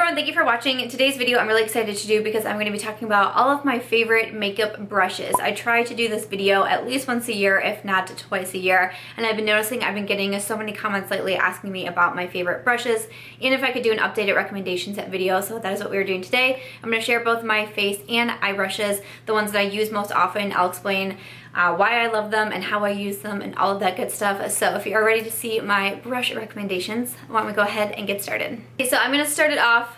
everyone, thank you for watching. Today's video I'm really excited to do because I'm going to be talking about all of my favorite makeup brushes. I try to do this video at least once a year, if not twice a year, and I've been noticing I've been getting so many comments lately asking me about my favorite brushes and if I could do an updated recommendations video, so that is what we're doing today. I'm going to share both my face and eye brushes, the ones that I use most often. I'll explain why I love them and how I use them and all of that good stuff. So if you are ready to see my brush recommendations, why don't we go ahead and get started. Okay, so I'm going to start it off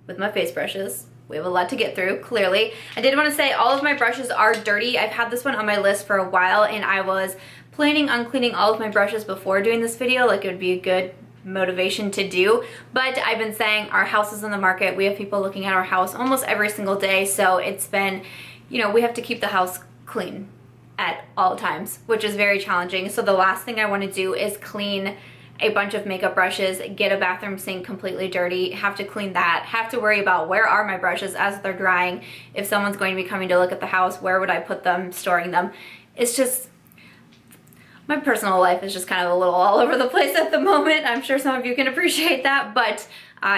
with my face brushes. We have a lot to get through, clearly. I did want to say all of my brushes are dirty. I've had this one on my list for a while and I was planning on cleaning all of my brushes before doing this video, like it would be a good motivation to do, but I've been saying our house is on the market. We have people looking at our house almost every single day, so it's been, you know, we have to keep the house clean at all times, which is very challenging. So the last thing I want to do is clean a bunch of makeup brushes, get a bathroom sink completely dirty, have to clean that, have to worry about where are my brushes as they're drying. If someone's going to be coming to look at the house, where would I put them, storing them? It's just, my personal life is just kind of a little all over the place at the moment. I'm sure some of you can appreciate that, but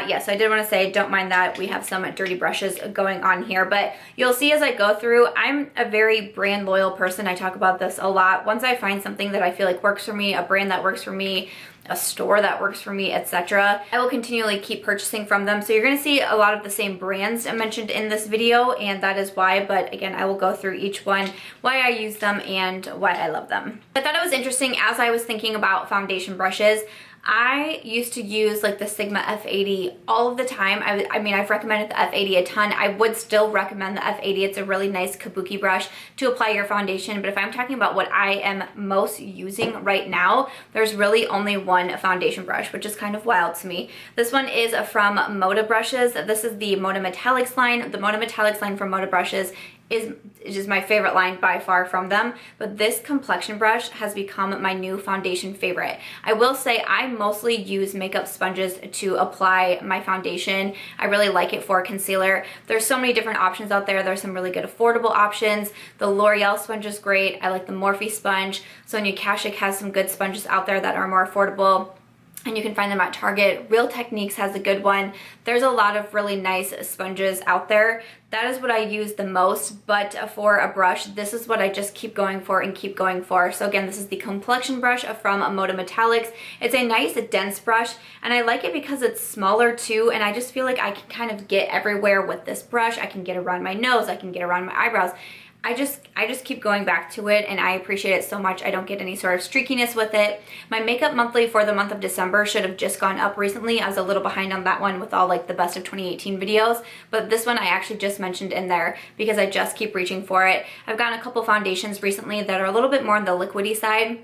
yes, I did want to say don't mind that we have some dirty brushes going on here, but you'll see as I go through, I'm a very brand loyal person. I talk about this a lot. Once I find something that I feel like works for me, a brand that works for me, a store that works for me, etc., I will continually keep purchasing from them. So you're going to see a lot of the same brands mentioned in this video, and that is why, but again, I will go through each one, why I use them and why I love them. I thought it was interesting as I was thinking about foundation brushes. I used to use like the Sigma F80 all of the time. I mean, I've recommended the F80 a ton. I would still recommend the F80. It's a really nice kabuki brush to apply your foundation. But if I'm talking about what I am most using right now, there's really only one foundation brush, which is kind of wild to me. This one is from Moda brushes. This is the Moda Metallics line. The Moda Metallics line from Moda brushes is just my favorite line by far from them, but this Complexion brush has become my new foundation favorite. I will say I mostly use makeup sponges to apply my foundation. I really like it for concealer. There's so many different options out there. There's some really good affordable options. The L'Oreal sponge is great. I like the Morphe sponge. Sonia Kashuk has some good sponges out there that are more affordable, and you can find them at Target. Real Techniques has a good one. There's a lot of really nice sponges out there. That is what I use the most, but for a brush, this is what I just keep going for and keep going for. So again, this is the Complexion brush from Moda Metallics. It's a nice dense brush, and I like it because it's smaller too, and I just feel like I can kind of get everywhere with this brush. I can get around my nose, I can get around my eyebrows. I just keep going back to it, and I appreciate it so much. I don't get any sort of streakiness with it. My makeup monthly for the month of December should have just gone up recently. I was a little behind on that one with all like the best of 2018 videos, but this one I actually just mentioned in there because I just keep reaching for it. I've gotten a couple foundations recently that are a little bit more on the liquidy side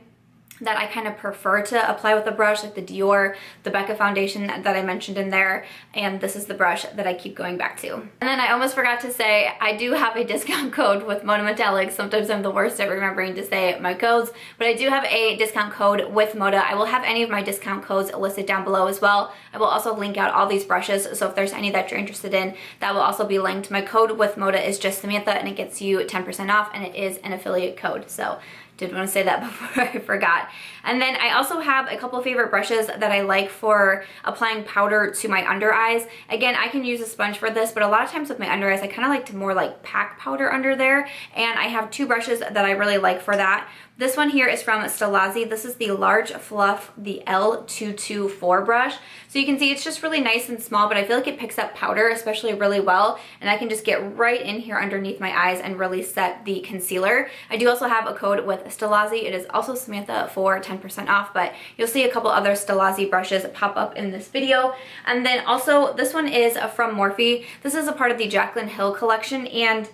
that I kind of prefer to apply with a brush, like the Dior, the Becca foundation that I mentioned in there, and this is the brush that I keep going back to. And then I almost forgot to say, I do have a discount code with Moda Metallics. Sometimes I'm the worst at remembering to say my codes, but I do have a discount code with Moda. I will have any of my discount codes listed down below as well. I will also link out all these brushes, so if there's any that you're interested in, that will also be linked. My code with Moda is just Samantha, and it gets you 10% off, and it is an affiliate code. So did want to say that before I forgot. And then I also have a couple of favorite brushes that I like for applying powder to my under eyes. Again, I can use a sponge for this, but a lot of times with my under eyes, I kind of like to more like pack powder under there. And I have two brushes that I really like for that. This one here is from Stilazzi. This is the Large Fluff, the L224 brush. So you can see it's just really nice and small, but I feel like it picks up powder especially really well, and I can just get right in here underneath my eyes and really set the concealer. I do also have a code with Stilazzi. It is also Samantha for 10% off, but you'll see a couple other Stilazzi brushes pop up in this video. And then also this one is from Morphe. This is a part of the Jaclyn Hill collection, and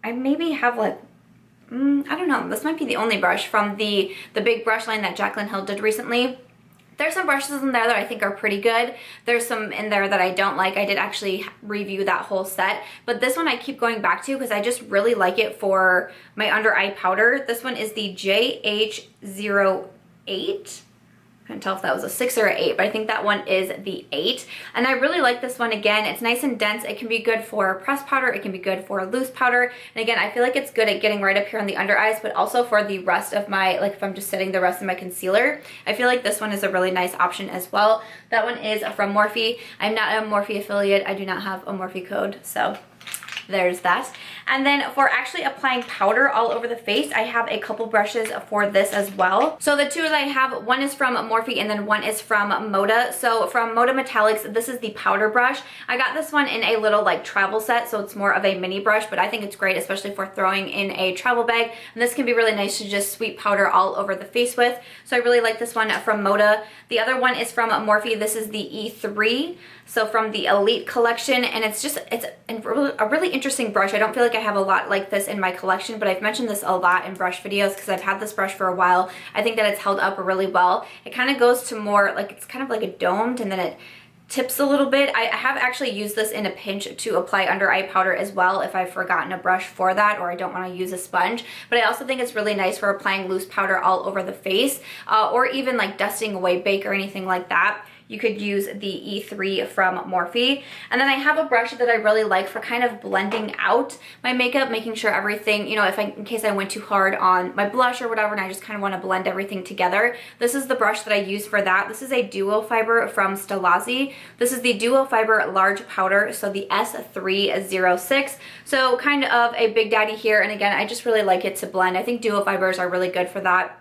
I maybe have like I don't know, this might be the only brush from the big brush line that Jaclyn Hill did recently. There's some brushes in there that I think are pretty good. There's some in there that I don't like. I did actually review that whole set, but this one I keep going back to because I just really like it for my under eye powder. This one is the JH08. couldn't tell if that was a 6 or an 8, but I think that one is the 8. And I really like this one. Again, it's nice and dense. It can be good for pressed powder. It can be good for loose powder. And again, I feel like it's good at getting right up here on the under eyes, but also for the rest of my, like if I'm just setting the rest of my concealer, I feel like this one is a really nice option as well. That one is from Morphe. I'm not a Morphe affiliate. I do not have a Morphe code, so there's that. And then for actually applying powder all over the face, I have a couple brushes for this as well. So the two that I have, one is from Morphe and then one is from Moda. So from Moda Metallics, this is the powder brush. I got this one in a little like travel set, so it's more of a mini brush, but I think it's great, especially for throwing in a travel bag. And this can be really nice to just sweep powder all over the face with. So I really like this one from Moda. The other one is from Morphe. This is the E3. So from the Elite collection, and it's a really interesting brush. I don't feel like I have a lot like this in my collection, but I've mentioned this a lot in brush videos because I've had this brush for a while. I think that it's held up really well. It kind of goes to more like, it's kind of like a domed, and then it tips a little bit. I have actually used this in a pinch to apply under eye powder as well if I've forgotten a brush for that, or I don't want to use a sponge. But I also think it's really nice for applying loose powder all over the face, or even like dusting away bake or anything like that. You could use the E3 from Morphe. And then I have a brush that I really like for kind of blending out my makeup, making sure everything, you know, in case I went too hard on my blush or whatever and I just kind of want to blend everything together. This is the brush that I use for that. This is a duo fiber from Stilazzi. This is the duo fiber large powder, so the S306. So kind of a big daddy here, and again, I just really like it to blend. I think duo fibers are really good for that.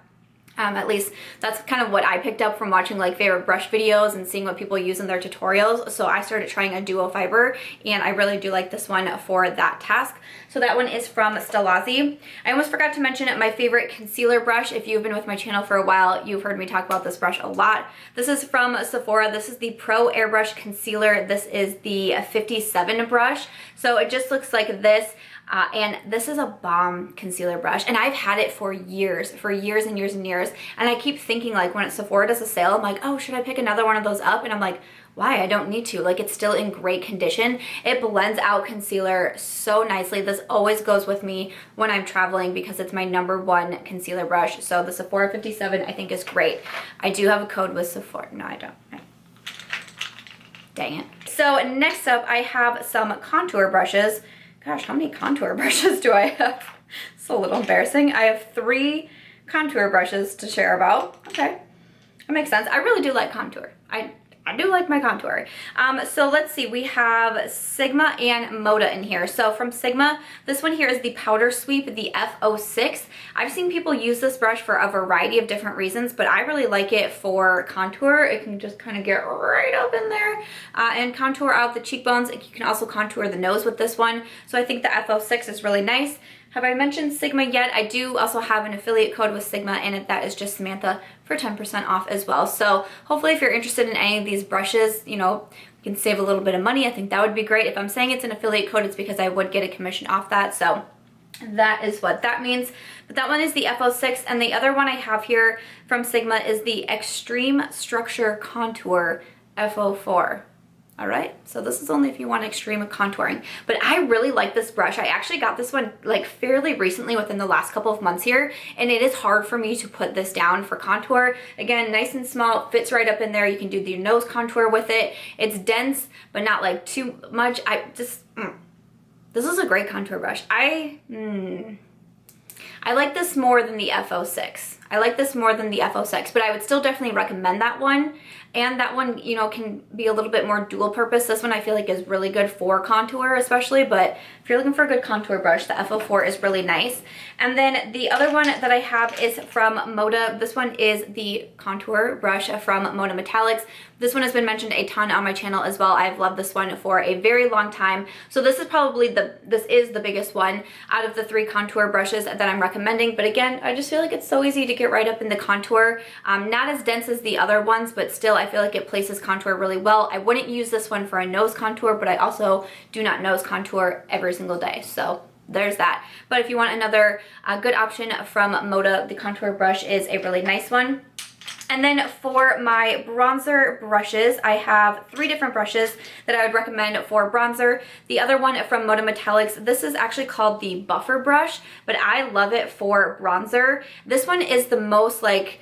At least that's kind of what I picked up from watching like favorite brush videos and seeing what people use in their tutorials. So I started trying a duo fiber, and I really do like this one for that task. So that one is from Stilazzi. I almost forgot to mention my favorite concealer brush. If you've been with my channel for a while, you've heard me talk about this brush a lot. This is from Sephora. This is the Pro Airbrush Concealer. This is the 57 brush. So it just looks like this. And this is a bomb concealer brush, and I've had it for years and years and years, and I keep thinking like when Sephora does a sale, I'm like, oh, should I pick another one of those up? And I'm like, why? I don't need to. Like, it's still in great condition. It blends out concealer so nicely. This always goes with me when I'm traveling because it's my #1 concealer brush. So the Sephora 57 I think is great. I do have a code with Sephora. No, I don't. Dang it. So next up, I have some contour brushes. Gosh, how many contour brushes do I have? It's a little embarrassing. I have 3 contour brushes to share about. Okay, that makes sense. I really do like contour. I do like my contour. So let's see, we have Sigma and Moda in here. So from Sigma, this one here is the Powder Sweep, the F06. I've seen people use this brush for a variety of different reasons, but I really like it for contour. It can just kind of get right up in there and contour out the cheekbones. You can also contour the nose with this one. So I think the F06 is really nice. Have I mentioned Sigma yet? I do also have an affiliate code with Sigma, and that is just Samantha for 10% off as well. So hopefully if you're interested in any of these brushes, you know, you can save a little bit of money. I think that would be great. If I'm saying it's an affiliate code, it's because I would get a commission off that. So that is what that means. But that one is the F06, and the other one I have here from Sigma is the Extreme Structure Contour F04. All right, so this is only if you want extreme contouring, but I really like this brush. I actually got this one like fairly recently within the last couple of months here, and it is hard for me to put this down for contour. Again, nice and small, fits right up in there. You can do the nose contour with it. It's dense, but not like too much. This is a great contour brush. I like this more than the F06. I like this more than the F06, but I would still definitely recommend that one. And that one, you know, can be a little bit more dual purpose. This one I feel like is really good for contour especially, but if you're looking for a good contour brush, the F04 is really nice. And then the other one that I have is from Moda. This one is the contour brush from Moda Metallics. This one has been mentioned a ton on my channel as well. I've loved this one for a very long time. So this is probably this is the biggest one out of the 3 contour brushes that I'm recommending. But again, I just feel like it's so easy to get right up in the contour. Not as dense as the other ones, but still I feel like it places contour really well. I wouldn't use this one for a nose contour, but I also do not nose contour every single day. So there's that. But if you want another good option from Moda, the contour brush is a really nice one. And then for my bronzer brushes, I have 3 different brushes that I would recommend for bronzer. The other one from Moda Metallics, this is actually called the Buffer Brush, but I love it for bronzer. This one is the most like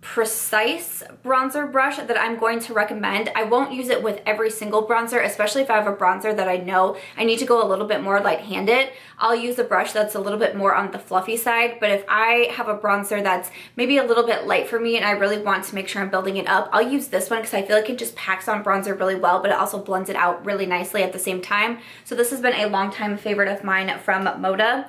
precise bronzer brush that I'm going to recommend. I won't use it with every single bronzer, especially if I have a bronzer that I know I need to go a little bit more light-handed. I'll use a brush that's a little bit more on the fluffy side, but if I have a bronzer that's maybe a little bit light for me and I really want to make sure I'm building it up, I'll use this one because I feel like it just packs on bronzer really well, but it also blends it out really nicely at the same time. So this has been a long time favorite of mine from Moda.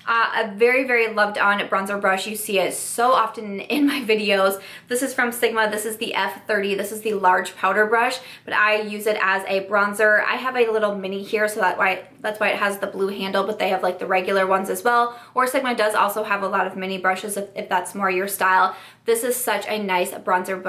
A very, very loved on bronzer brush. You see it so often in my videos. This is from Sigma. This is the F30. This is the large powder brush, but I use it as a bronzer. I have a little mini here, so that's why it has the blue handle, but they have like the regular ones as well. Or Sigma does also have a lot of mini brushes if that's more your style. This is such a nice bronzer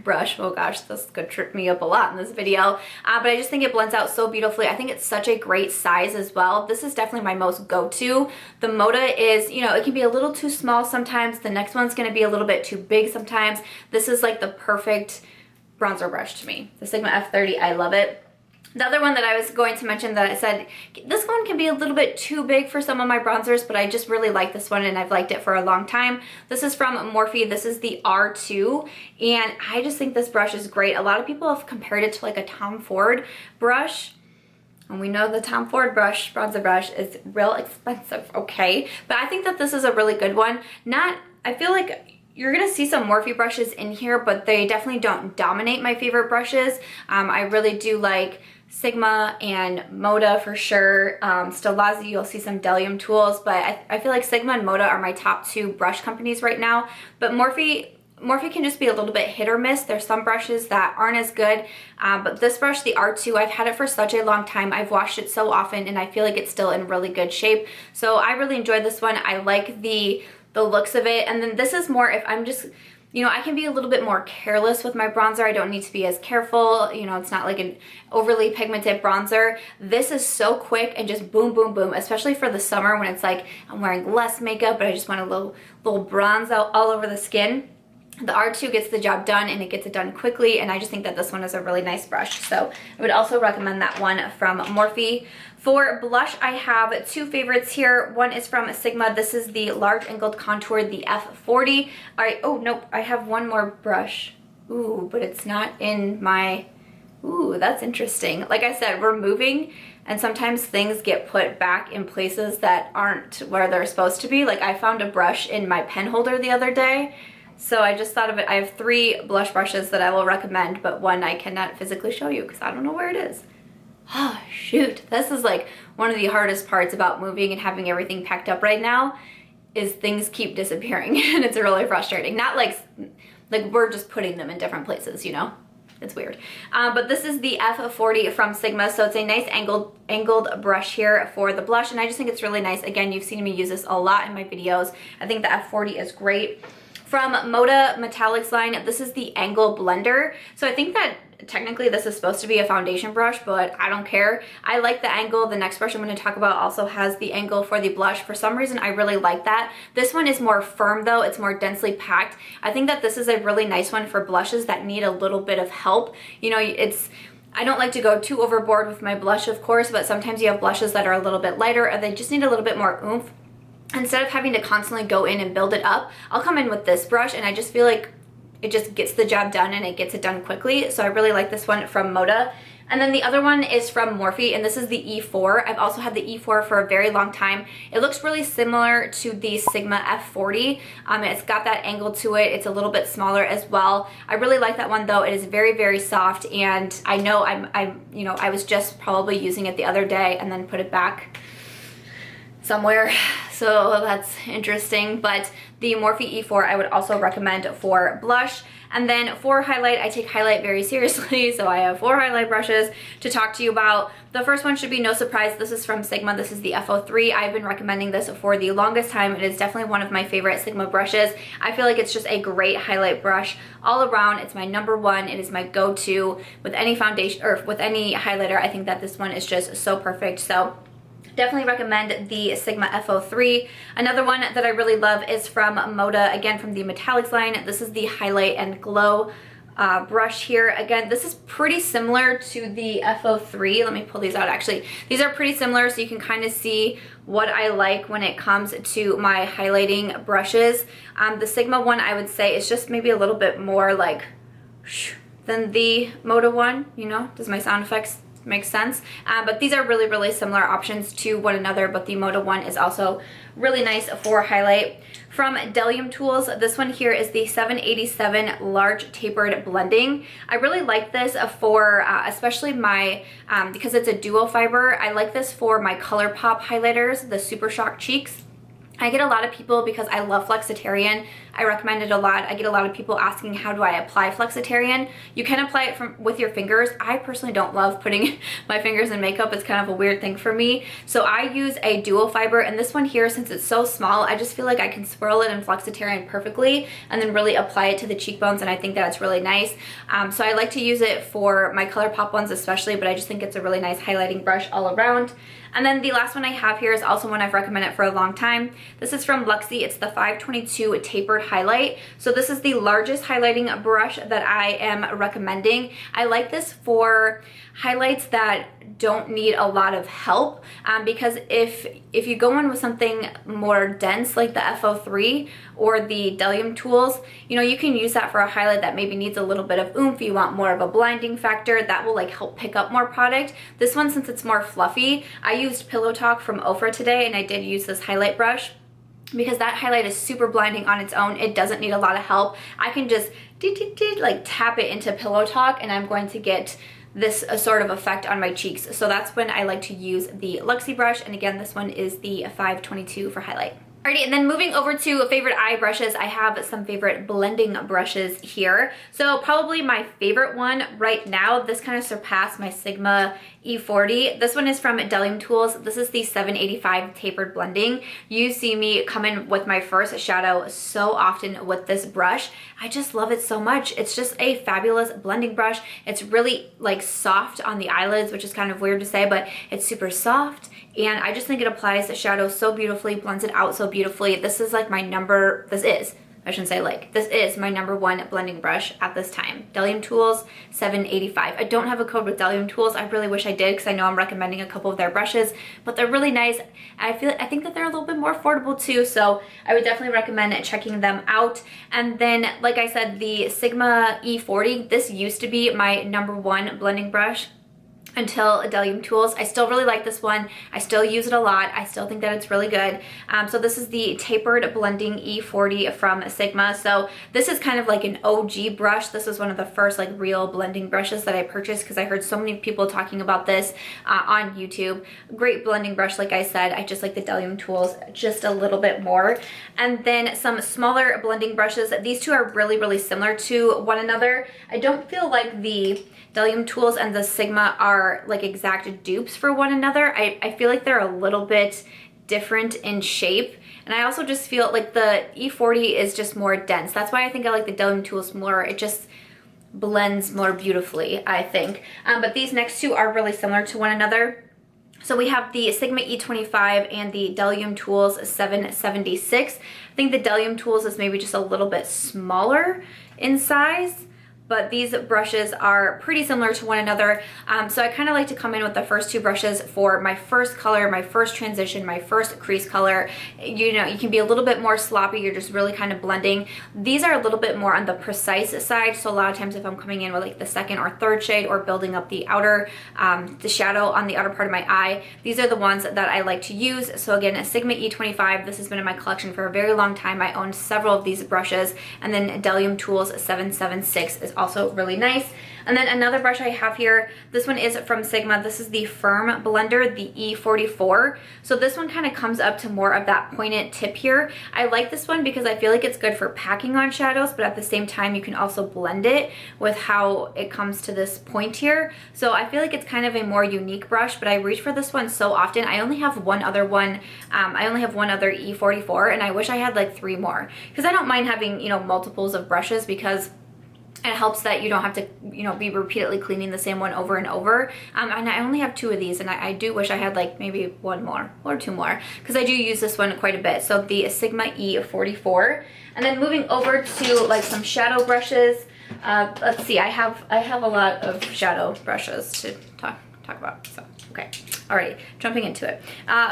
brush. Oh gosh, this could trip me up a lot in this video. But I just think it blends out so beautifully. I think it's such a great size as well. This is definitely my most go-to. The Moda is, you know, it can be a little too small sometimes. The next one's gonna be a little bit too big sometimes. This is like the perfect bronzer brush to me. The Sigma F30, I love it. The other one that I was going to mention that I said, this one can be a little bit too big for some of my bronzers, but I just really like this one and I've liked it for a long time. This is from Morphe. This is the R2, and I just think this brush is great. A lot of people have compared it to like a Tom Ford brush. And we know the Tom Ford brush, bronzer brush, is real expensive, okay? But I think that this is a really good one. I feel like you're gonna see some Morphe brushes in here, but they definitely don't dominate my favorite brushes. I really do like Sigma and Moda for sure. Stilazzi, you'll see some Bdellium Tools, but I feel like Sigma and Moda are my top two brush companies right now. But Morphe can just be a little bit hit or miss. There's some brushes that aren't as good, but this brush, the R2, I've had it for such a long time. I've washed it so often and I feel like it's still in really good shape. So I really enjoyed this one. I like the looks of it. And then this is more if I'm just, you know, I can be a little bit more careless with my bronzer. I don't need to be as careful. You know, it's not like an overly pigmented bronzer. This is so quick and just boom, boom, boom, especially for the summer when it's like I'm wearing less makeup, but I just want a little bronze out all over the skin. The R2 gets the job done and it gets it done quickly, and I just think that this one is a really nice brush. So I would also recommend that one from Morphe. For blush, I have two favorites here. One is from Sigma. This is the large angled contour, the F40. All right, oh nope, I have one more brush. Ooh, but it's not in my, ooh, that's interesting. Like I said, we're moving and sometimes things get put back in places that aren't where they're supposed to be. Like I found a brush in my pen holder the other day. So I just thought of it. I have three blush brushes that I will recommend, but one I cannot physically show you because I don't know where it is. Oh, shoot. This is like one of the hardest parts about moving and having everything packed up right now is things keep disappearing and it's really frustrating. Not like we're just putting them in different places, you know? It's weird. But this is the F40 from Sigma, so it's a nice angled brush here for the blush, and I just think it's really nice. Again, you've seen me use this a lot in my videos. I think the F40 is great. From Moda Metallics line, this is the Angle Blender. So I think that technically this is supposed to be a foundation brush, but I don't care. I like the angle. The next brush I'm going to talk about also has the angle for the blush. For some reason, I really like that. This one is more firm though. It's more densely packed. I think that this is a really nice one for blushes that need a little bit of help. You know, I don't like to go too overboard with my blush, of course, but sometimes you have blushes that are a little bit lighter or they just need a little bit more oomph. Instead of having to constantly go in and build it up, I'll come in with this brush and I just feel like it just gets the job done and it gets it done quickly. So I really like this one from Moda. And then the other one is from Morphe, and this is the E4. I've also had the E4 for a very long time. It looks really similar to the Sigma F40. It's got that angle to it. It's a little bit smaller as well. I really like that one though. It is very, very soft, and I know I was just probably using it the other day and then put it back somewhere, so that's interesting. But the Morphe E4 I would also recommend for blush. And then for highlight, I take highlight very seriously, so I have 4 highlight brushes to talk to you about. The first one should be no surprise. This is from Sigma. This is the F03. I've been recommending this for the longest time. It is definitely one of my favorite Sigma brushes. I feel like it's just a great highlight brush all around. It's my number one. It is my go-to with any foundation or with any highlighter. I think that this one is just so perfect. So definitely recommend the Sigma F03. Another one that I really love is from Moda, again from the Metallics line. This is the Highlight and Glow brush here. Again, this is pretty similar to the F03. Let me pull these out actually. These are pretty similar, so you can kind of see what I like when it comes to my highlighting brushes. The Sigma one, I would say, is just maybe a little bit more like than the Moda one, you know? Does my sound effects make sense? But these are really, really similar options to one another, but the Moda one is also really nice for highlight. From Bdellium Tools, this one here is the 787 Large Tapered Blending. I really like this for, especially my, because it's a duo fiber, I like this for my ColourPop highlighters, the Super Shock Cheeks. I get a lot of people, because I love Flexitarian, I recommend it a lot. I get a lot of people asking, how do I apply Flexitarian? You can apply it with your fingers. I personally don't love putting my fingers in makeup. It's kind of a weird thing for me. So I use a duo fiber, and this one here, since it's so small, I just feel like I can swirl it in Flexitarian perfectly and then really apply it to the cheekbones, and I think that it's really nice. So I like to use it for my ColourPop ones especially, but I just think it's a really nice highlighting brush all around. And then the last one I have here is also one I've recommended for a long time. This is from Luxie. It's the 522 Tapered Highlight. So this is the largest highlighting brush that I am recommending. I like this for highlights that don't need a lot of help, because if you go in with something more dense like the F03 or the Bdellium Tools, you know, you can use that for a highlight that maybe needs a little bit of oomph. You want more of a blinding factor that will like help pick up more product. This one, since it's more fluffy, I used Pillow Talk from Ofra today, and I did use this highlight brush because that highlight is super blinding on its own. It doesn't need a lot of help. I can just like tap it into Pillow Talk, and I'm going to get this sort of effect on my cheeks. So that's when I like to use the Luxie brush, and again, this one is the 522 for highlight. Alrighty, and then moving over to favorite eye brushes, I have some favorite blending brushes here. So probably my favorite one right now, this kind of surpassed my Sigma E40. This one is from Bdellium Tools. This is the 785 Tapered Blending. You see me come in with my first shadow so often with this brush. I just love it so much. It's just a fabulous blending brush. It's really like soft on the eyelids, which is kind of weird to say, but it's super soft. And I just think it applies the shadow so beautifully, blends it out so beautifully. This is like my this is my number one blending brush at this time. Bdellium Tools 785. I don't have a code with Bdellium Tools. I really wish I did, because I know I'm recommending a couple of their brushes, but they're really nice. I think that they're a little bit more affordable too, so I would definitely recommend checking them out. And then, like I said, the Sigma E40, this used to be my number one blending brush until Bdellium Tools. I still really like this one. I still use it a lot. I still think that it's really good. So this is the Tapered Blending E40 from Sigma. So this is kind of like an OG brush. This was one of the first like real blending brushes that I purchased, because I heard so many people talking about this on YouTube. Great blending brush, like I said. I just like the Bdellium Tools just a little bit more. And then some smaller blending brushes. These two are really, really similar to one another. I don't feel like the Bdellium Tools and the Sigma are like exact dupes for one another. I feel like they're a little bit different in shape, and I also just feel like the E40 is just more dense. That's why I think I like the Bdellium Tools more. It just blends more beautifully, I think. But these next two are really similar to one another. So we have the Sigma E25 and the Bdellium Tools 776. I think the Bdellium Tools is maybe just a little bit smaller in size, but these brushes are pretty similar to one another. So I kind of like to come in with the first two brushes for my first color, my first transition, my first crease color. You know, you can be a little bit more sloppy. You're just really kind of blending. These are a little bit more on the precise side. So a lot of times if I'm coming in with like the second or third shade or building up the outer, the shadow on the outer part of my eye, these are the ones that I like to use. So again, a Sigma E25, this has been in my collection for a very long time. I own several of these brushes. And then Bdellium Tools 776 is also really nice. And then another brush I have here, this one is from Sigma. This is the Firm Blender, the E44. So this one kind of comes up to more of that pointed tip here. I like this one because I feel like it's good for packing on shadows, but at the same time you can also blend it with how it comes to this point here. So I feel like it's kind of a more unique brush, but I reach for this one so often. I only have one other one. I only have one other E44, and I wish I had like 3 more, because I don't mind having, you know, multiples of brushes, because it helps that you don't have to, you know, be repeatedly cleaning the same one over and over. And I only have 2 of these, and I do wish I had like maybe 1 more or 2 more, because I do use this one quite a bit. So the Sigma E44. And then moving over to like some shadow brushes, Let's see, I have a lot of shadow brushes to talk about, so okay. Alright, jumping into it.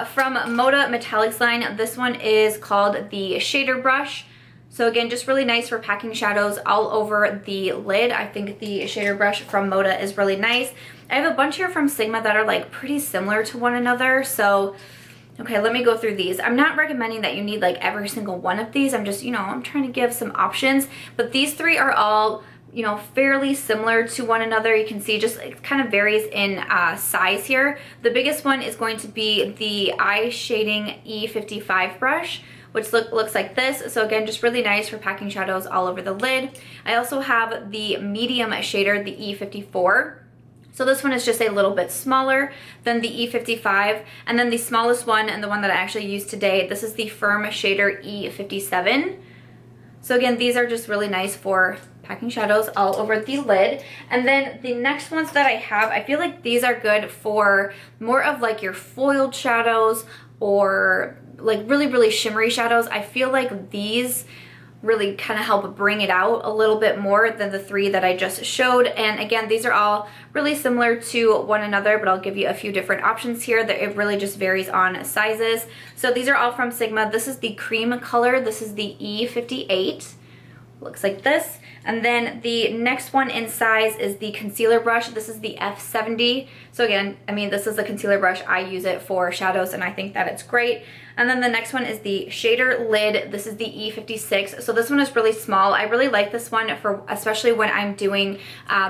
From Moda Metallics line, this one is called the Shader Brush. So again, just really nice for packing shadows all over the lid. I think the shader brush from Moda is really nice. I have a bunch here from Sigma that are like pretty similar to one another. So, okay, let me go through these. I'm not recommending that you need like every single one of these. I'm just, you know, I'm trying to give some options. But these three are all, you know, fairly similar to one another. You can see just it kind of varies in size here. The biggest one is going to be the Eye Shading E55 brush, which looks like this. So again, just really nice for packing shadows all over the lid. I also have the medium shader, the E54. So this one is just a little bit smaller than the E55. And then the smallest one, and the one that I actually used today, this is the firm shader E57. So again, these are just really nice for packing shadows all over the lid. And then the next ones that I have, I feel like these are good for more of like your foiled shadows or like really shimmery shadows. I feel like these really kind of help bring it out a little bit more than the three that I just showed. And again, these are all really similar to one another, but I'll give you a few different options here that it really just varies on sizes. So these are all from Sigma. This is the cream color. This is the E58. Looks like this. And then the next one in size is the concealer brush. This is the F70. So again, I mean, this is the concealer brush. I use it for shadows and I think that it's great. And then the next one is the shader lid. This is the E56. So this one is really small. I really like this one for especially when I'm doing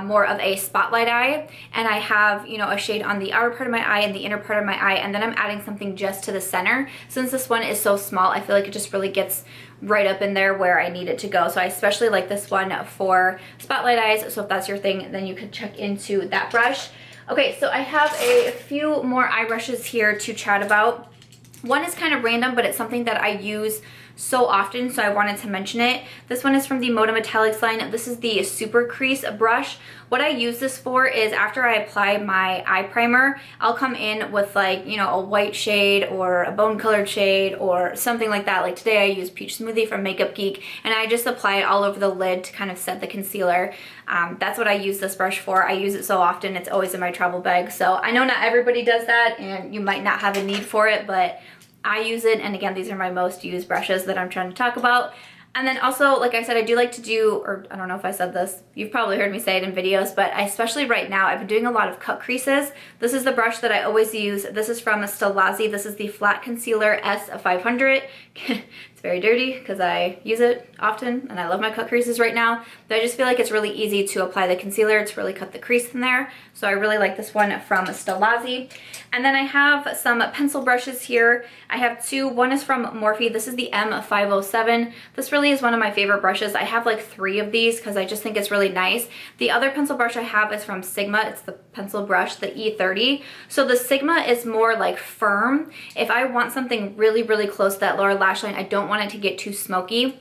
more of a spotlight eye and I have, you know, a shade on the outer part of my eye and the inner part of my eye, and then I'm adding something just to the center. Since this one is so small, I feel like it just really gets right up in there where I need it to go. So I especially like this one for spotlight eyes. So if that's your thing, then you could check into that brush. Okay, so I have a few more eye brushes here to chat about. One is kind of random, but it's something that I use so often, so I wanted to mention it. This one is from the Moda Metallics line. This is the Super Crease brush. What I use this for is after I apply my eye primer, I'll come in with like, you know, a white shade or a bone colored shade or something like that. Like today I used Peach Smoothie from Makeup Geek, and I just apply it all over the lid to kind of set the concealer. That's what I use this brush for. I use it so often, it's always in my travel bag. So I know not everybody does that and you might not have a need for it, but I use it, and again, these are my most used brushes that I'm trying to talk about. And then also, like I said, I do like to do, or I don't know if I said this, you've probably heard me say it in videos, but especially right now, I've been doing a lot of cut creases. This is the brush that I always use. This is from Stilazzi. This is the Flat Concealer S500. It's very dirty because I use it often and I love my cut creases right now, but I just feel like it's really easy to apply the concealer to really cut the crease in there. So I really like this one from Stilazzi. And then I have some pencil brushes here. I have two. One is from Morphe. This is the M507. This really is one of my favorite brushes. I have like three of these because I just think it's really nice. The other pencil brush I have is from Sigma. It's the pencil brush, the E30. So the Sigma is more like firm. If I want something really close to that lower lash line, I don't want it to get too smoky,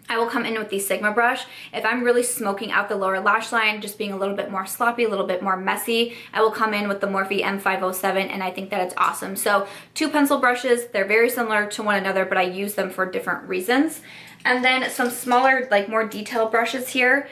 I will come in with the Sigma brush. If I'm really smoking out the lower lash line, just being a little bit more sloppy, a little bit more messy, I will come in with the Morphe M507, and I think that it's awesome. So two pencil brushes, they're very similar to one another, but I use them for different reasons. And then some smaller, like more detailed brushes here.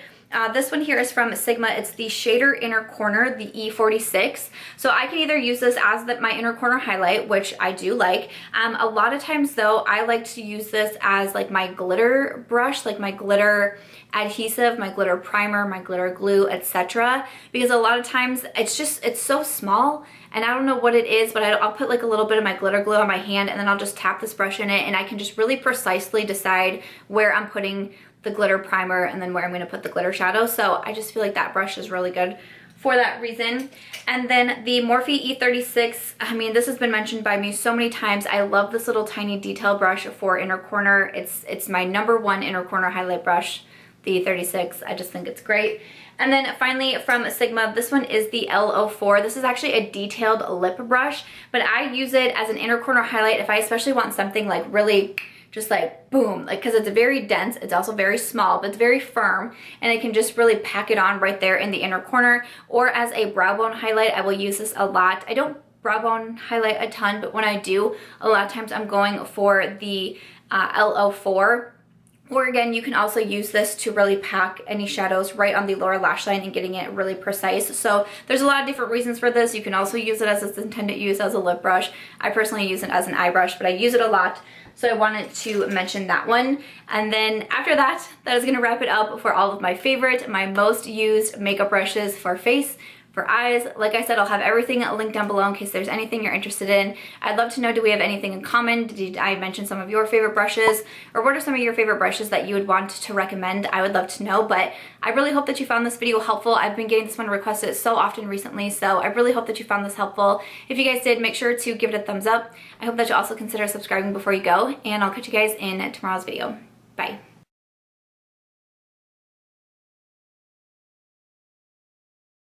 This one here is from Sigma. It's the Shader Inner Corner, the E46. So I can either use this as my inner corner highlight, which I do like. A lot of times though, I like to use this as like my glitter brush, like my glitter adhesive, my glitter primer, my glitter glue, etc. Because a lot of times it's so small and I don't know what it is, but I'll put like a little bit of my glitter glue on my hand and then I'll just tap this brush in it and I can just really precisely decide where I'm putting the glitter primer and then where I'm going to put the glitter shadow. So I just feel like that brush is really good for that reason. And then the Morphe E36, I mean, this has been mentioned by me so many times. I love this little tiny detail brush for inner corner. It's my #1 inner corner highlight brush, the E36. I just think it's great. And then finally from Sigma, this one is the L04. This is actually a detailed lip brush, but I use it as an inner corner highlight if I especially want something like really just like boom, like because it's very dense, it's also very small, but it's very firm, and I can just really pack it on right there in the inner corner. Or as a brow bone highlight, I will use this a lot. I don't brow bone highlight a ton, but when I do, a lot of times I'm going for the L04 Or again, you can also use this to really pack any shadows right on the lower lash line and getting it really precise. So there's a lot of different reasons for this. You can also use it as it's intended use as a lip brush. I personally use it as an eye brush, but I use it a lot. So I wanted to mention that one. And then after that, that is gonna wrap it up for all of my favorite, my most used makeup brushes for face, for eyes. Like I said, I'll have everything linked down below in case there's anything you're interested in. I'd love to know, do we have anything in common? Did I mention some of your favorite brushes? Or what are some of your favorite brushes that you would want to recommend? I would love to know, but I really hope that you found this video helpful. I've been getting this one requested so often recently, so I really hope that you found this helpful. If you guys did, make sure to give it a thumbs up. I hope that you also consider subscribing before you go, and I'll catch you guys in tomorrow's video. Bye.